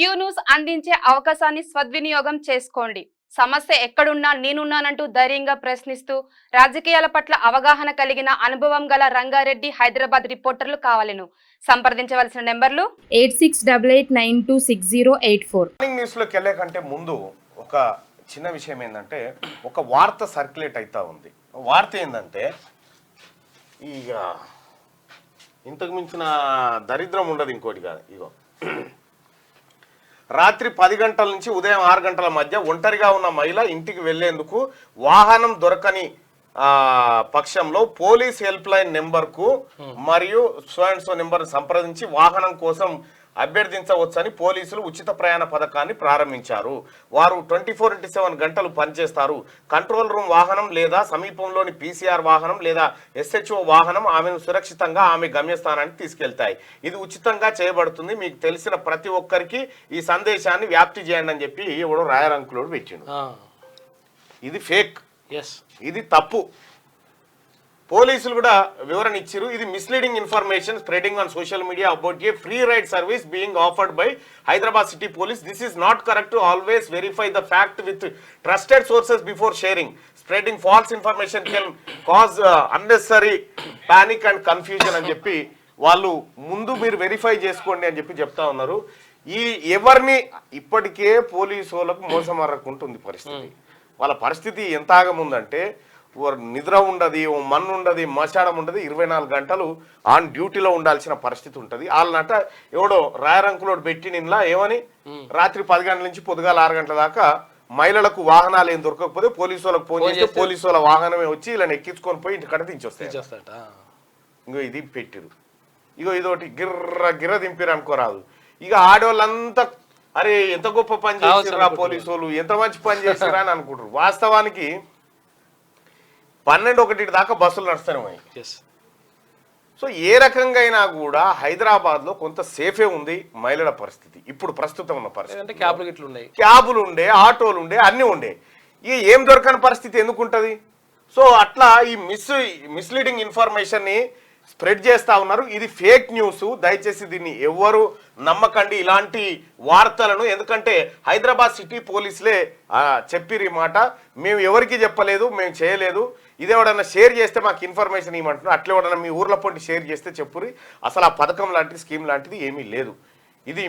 Q news అందించే అవకాశాన్ని సద్వినియోగం చేసుకోండి. సమస్య ఎక్కడున్నా నేనున్నానంటూ ధైర్యంగా ప్రశ్నిస్తూ రాజకీయాల పట్ల అవగాహన కలిగిన అనుభవం గల రంగారెడ్డి హైదరాబాద్ రిపోర్టర్లు కావాలను సంప్రదించవలసిన నెంబర్లు 8688926084. న్యూస్ లోకి వెళ్ళే కంటే ముందు ఒక చిన్న విషయం ఏంటంటే, ఒక వార్త సర్క్యులేట్ అవుతా ఉంది. వార్త ఏంటంటే, ఇక ఇంతకు మించిన దరిద్రం ఉండదు ఇంకోటి కాదు. ఇగో రాత్రి 10 గంటల నుంచి ఉదయం 6 గంటల మధ్య ఒంటరిగా ఉన్న మహిళ ఇంటికి వెళ్లేందుకు వాహనం దొరకని పక్షంలో పోలీస్ హెల్ప్ లైన్ నెంబర్కు మరియు సో అండ్ సో నెంబర్ సంప్రదించి వాహనం కోసం అభ్యర్థించవచ్చని పోలీసులు ఉచిత ప్రయాణ పథకాన్ని ప్రారంభించారు. వారు 24/7 గంటలు పనిచేస్తారు. కంట్రోల్ రూమ్ వాహనం లేదా సమీపంలోని పీసీఆర్ వాహనం లేదా ఎస్హెచ్ఓ వాహనం ఆమెను సురక్షితంగా ఆమె గమ్యస్థానానికి తీసుకెళ్తాయి. ఇది ఉచితంగా చేయబడుతుంది. మీకు తెలిసిన ప్రతి ఒక్కరికి ఈ సందేశాన్ని వ్యాప్తి చేయండి అని చెప్పి ఎవడో రాయరంకులోడు పెట్టిండు. ఇది ఫేక్, ఇది తప్పు. పోలీసులు కూడా వివరణ ఇచ్చారు. ఇది misleading information spreading on social media about a free ride service being offered by Hyderabad city police. This is not correct. Always verify the fact with trusted sources before sharing. Spreading false information can cause unnecessary panic and confusion అని చెప్పి వాళ్ళు ముందు మీరు verify చేసుకోండి అని చెప్పి చెప్తా ఉన్నారు. ఈ ఎవరిని ఇప్పటికే పోలీసు వాళ్ళకు మోసం అరకుంటుంది పరిస్థితి. వాళ్ళ పరిస్థితి ఎంత ఆగముందంటే, నిద్ర ఉండదు, మన్ను ఉండదు, మచాడం ఉండదు, 24 గంటలు ఆన్ డ్యూటీలో ఉండాల్సిన పరిస్థితి ఉంటుంది. వాళ్ళనట ఎవడో రాయరంకులోడు పెట్టి నిన్న ఏమని రాత్రి 10 గంటల నుంచి పొద్దుగాల 6 గంటల దాకా మహిళలకు వాహనాలు ఏం దొరకకపోతే పోలీసు వాళ్ళకి ఫోన్ చేస్తే పోలీసు వాళ్ళ వాహనమే వచ్చి వీళ్ళని ఎక్కించుకొని పోయి ఇంటికడ దించొస్తాయి. ఇంకో ఇది పెట్టిరు. ఇగో ఇదోటి గిర్ర దింపిరు అనుకోరాదు. ఇక ఆడవాళ్ళంతా అరే ఎంత గొప్ప పని చేసిరా పోలీసు వాళ్ళు, ఎంత మంచి పని చేసిరా అని అనుకుంటారు. వాస్తవానికి 12-1 దాకా బస్సులు నడుస్తున్నాయి. సో ఏ రకంగా అయినా కూడా హైదరాబాద్లో కొంత సేఫే ఉంది మహిళల పరిస్థితి. ఇప్పుడు ప్రస్తుతం ఉన్న పరిస్థితి క్యాబులు ఉండే, ఆటోలు ఉండే, అన్నీ ఉండే. ఇక ఏం దొరకని పరిస్థితి ఎందుకుంటుంది? సో అట్లా ఈ మిస్లీడింగ్ ఇన్ఫర్మేషన్ని స్ప్రెడ్ చేస్తూ ఉన్నారు. ఇది ఫేక్ న్యూస్. దయచేసి దీన్ని ఎవ్వరు నమ్మకండి ఇలాంటి వార్తలను. ఎందుకంటే హైదరాబాద్ సిటీ పోలీసులే చెప్పిరు ఈ మాట. మేము ఎవరికి చెప్పలేదు, మేము చేయలేదు. ఇది ఎవడన్నా షేర్ చేస్తే మాకు ఇన్ఫర్మేషన్ ఇవ్వమంటున్నారు. అట్లా ఎవడన్నా మీ ఊర్లో పొంటి షేర్ చేస్తే చెప్పురి. అసలు ఆ పథకం లాంటిది, స్కీమ్ లాంటిది ఏమీ లేదు. ఇది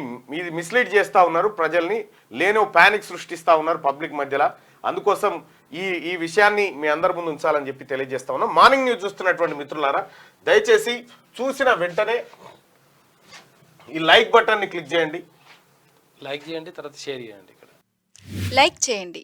మిస్లీడ్ చేస్తూ ఉన్నారు ప్రజల్ని, లేనో ప్యానిక్ సృష్టిస్తూ ఉన్నారు పబ్లిక్ మధ్యలో. అందుకోసం ఈ విషయాన్ని మీ అందరి ముందు ఉంచాలని చెప్పి తెలియజేస్తా ఉన్నాం. మార్నింగ్ న్యూస్ చూస్తున్నటువంటి మిత్రులారా, దయచేసి చూసిన వెంటనే ఈ లైక్ బటన్ని క్లిక్ చేయండి, తర్వాత షేర్ చేయండి. లైక్ చేయండి.